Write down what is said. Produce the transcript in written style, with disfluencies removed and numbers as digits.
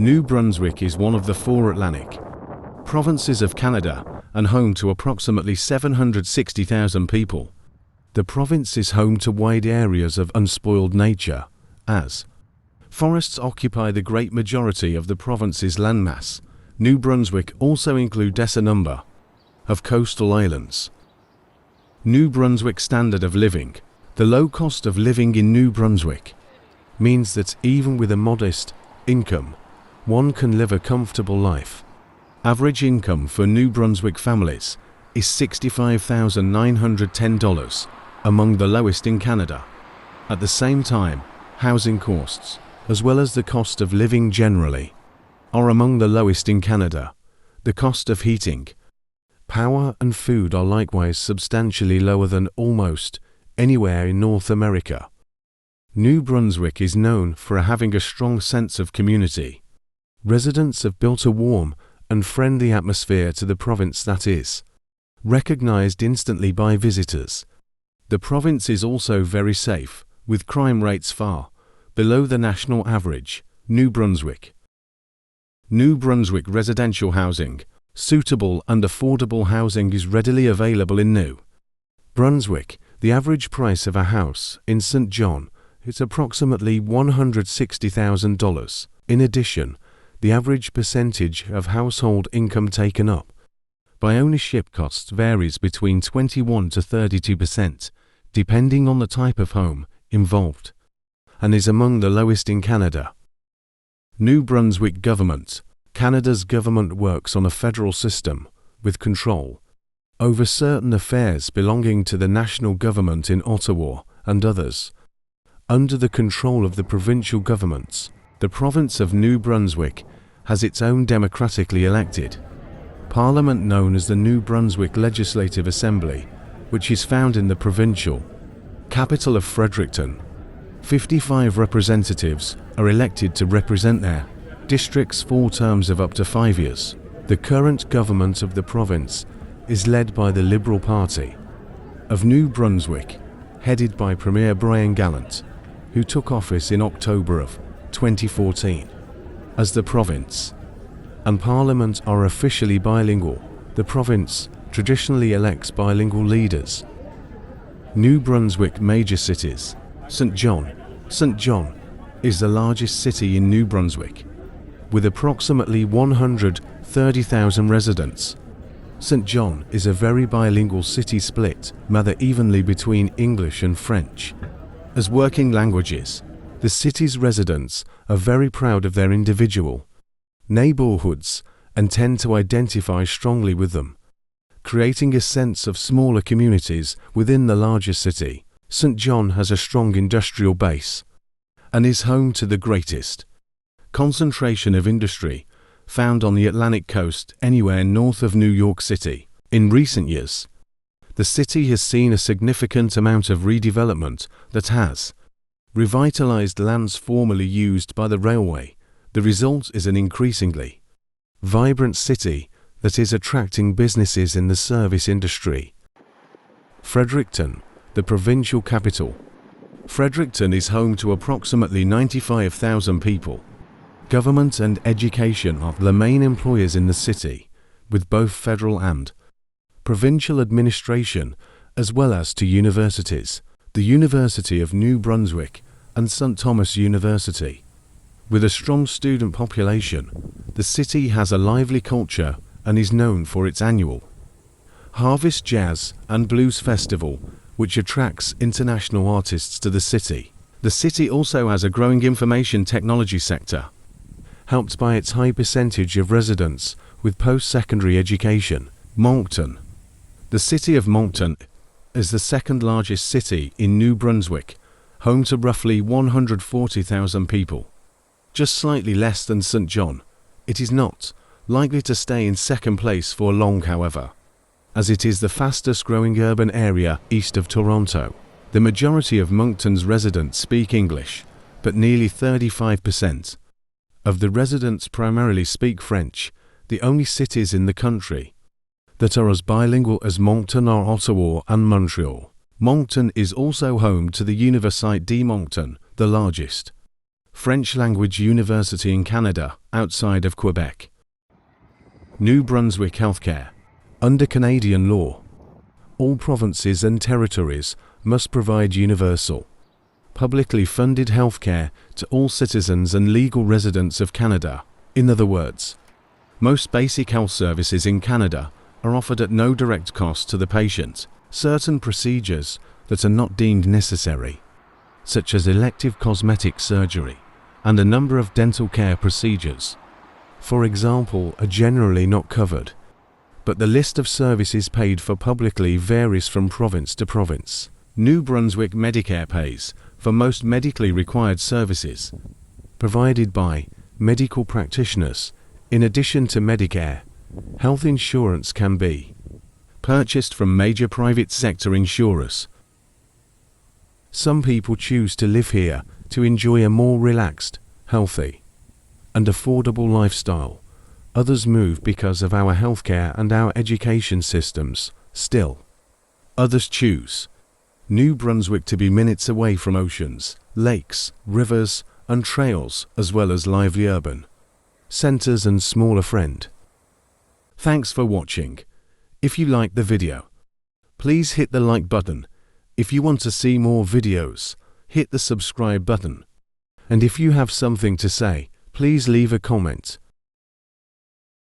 New Brunswick is one of the 4 Atlantic provinces of Canada and home to approximately 760,000 people. The province is home to wide areas of unspoiled nature, as forests occupy the great majority of the province's landmass. New Brunswick also includes a number of coastal islands. New Brunswick standard of living. The low cost of living in New Brunswick means that even with a modest income, one can live a comfortable life. Average income for New Brunswick families is $65,910, among the lowest in Canada. At the same time, housing costs, as well as the cost of living generally, are among the lowest in Canada. The cost of heating, power and food are likewise substantially lower than almost anywhere in North America. New Brunswick is known for having a strong sense of community. Residents have built a warm and friendly atmosphere to the province that is recognized instantly by visitors. The province is also very safe, with crime rates far below the national average. New Brunswick. New Brunswick residential housing. Suitable and affordable housing is readily available in New Brunswick. The average price of a house in St. John is approximately $160,000. In addition, the average percentage of household income taken up by ownership costs varies between 21 to 32%, depending on the type of home involved, and is among the lowest in Canada. New Brunswick government. Canada's government works on a federal system, with control over certain affairs belonging to the national government in Ottawa and others under the control of the provincial governments. The province of New Brunswick has its own democratically elected parliament known as the New Brunswick Legislative Assembly, which is found in the provincial capital of Fredericton. 55 representatives are elected to represent their districts for terms of up to 5 years. The current government of the province is led by the Liberal Party of New Brunswick, headed by Premier Brian Gallant, who took office in October of 2014. As the province and Parliament are officially bilingual, the province traditionally elects bilingual leaders. New Brunswick major cities. St. John. St. John is the largest city in New Brunswick, with approximately 130,000 residents. St. John is a very bilingual city split rather evenly between English and French as working languages. The city's residents are very proud of their individual neighborhoods and tend to identify strongly with them, creating a sense of smaller communities within the larger city. St. John has a strong industrial base and is home to the greatest concentration of industry found on the Atlantic coast anywhere north of New York City. In recent years, the city has seen a significant amount of redevelopment that has revitalized lands formerly used by the railway. The result is an increasingly vibrant city that is attracting businesses in the service industry. Fredericton, the provincial capital. Fredericton is home to approximately 95,000 people. Government and education are the main employers in the city, with both federal and provincial administration, as well as to universities, the University of New Brunswick and St. Thomas University. With a strong student population, the city has a lively culture and is known for its annual Harvest Jazz and Blues Festival, which attracts international artists to the city. The city also has a growing information technology sector, helped by its high percentage of residents with post-secondary education. Moncton. The city of Moncton is the second largest city in New Brunswick, home to roughly 140,000 people. Just slightly less than St. John. It is not likely to stay in second place for long, however, as it is the fastest growing urban area east of Toronto. The majority of Moncton's residents speak English, but nearly 35% of the residents primarily speak French. The only cities in the country that are as bilingual as Moncton are Ottawa and Montreal. Moncton is also home to the Université de Moncton, the largest French language university in Canada, outside of Quebec. New Brunswick Healthcare. Under Canadian law, all provinces and territories must provide universal, publicly funded healthcare to all citizens and legal residents of Canada. In other words, most basic health services in Canada are offered at no direct cost to the patient. Certain procedures that are not deemed necessary, such as elective cosmetic surgery and a number of dental care procedures, for example, are generally not covered. But the list of services paid for publicly varies from province to province. New Brunswick Medicare pays for most medically required services provided by medical practitioners. In addition to Medicare, health insurance can be purchased from major private sector insurers. Some people choose to live here to enjoy a more relaxed, healthy, and affordable lifestyle. Others move because of our healthcare and our education systems. Still, others choose New Brunswick to be minutes away from oceans, lakes, rivers, and trails, as well as lively urban centers and smaller friend. Thanks for watching. If you liked the video, please hit the like button. If you want to see more videos, hit the subscribe button. And if you have something to say, please leave a comment.